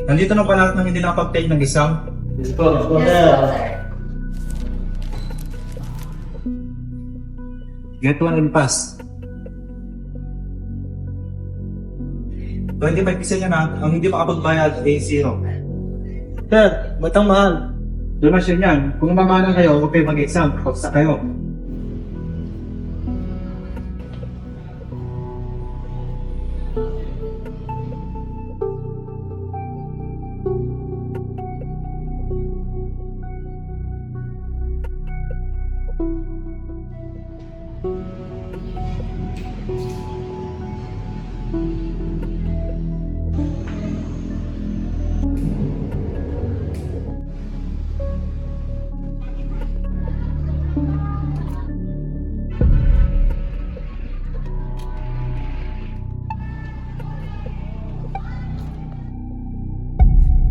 Nandito na pa lahat ng hindi nakapag-take ng exam. Yes po, Yes po, sir. Get 1 and pass. 25% yan ha. Ang hindi makapagbayad ay 0. Sir, ba't ang mahal? Donasyon yan. Kung mamahalan kayo, huwag kayo mag-exam. Paksa kayo.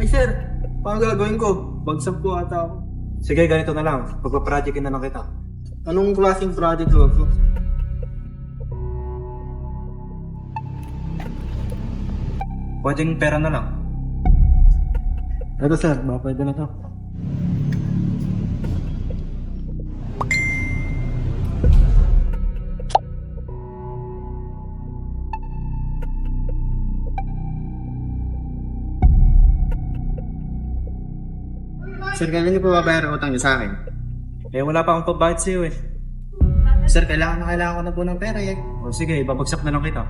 Ay sir, paano gagawin ko? Bagsak po ata ako. Sige, ganito na lang. Pagpaprojectin na lang kita. Anong klaseng project ko? Pwedeng pera na lang. Ito sir, baka pwede na to. Sir, kailan niyo po babayaran ang utang niyo sa akin? Eh, wala pa akong pagbayad sa'yo eh. Sir, kailangan ko na po ng pera eh. O sige, babagsak na lang kita.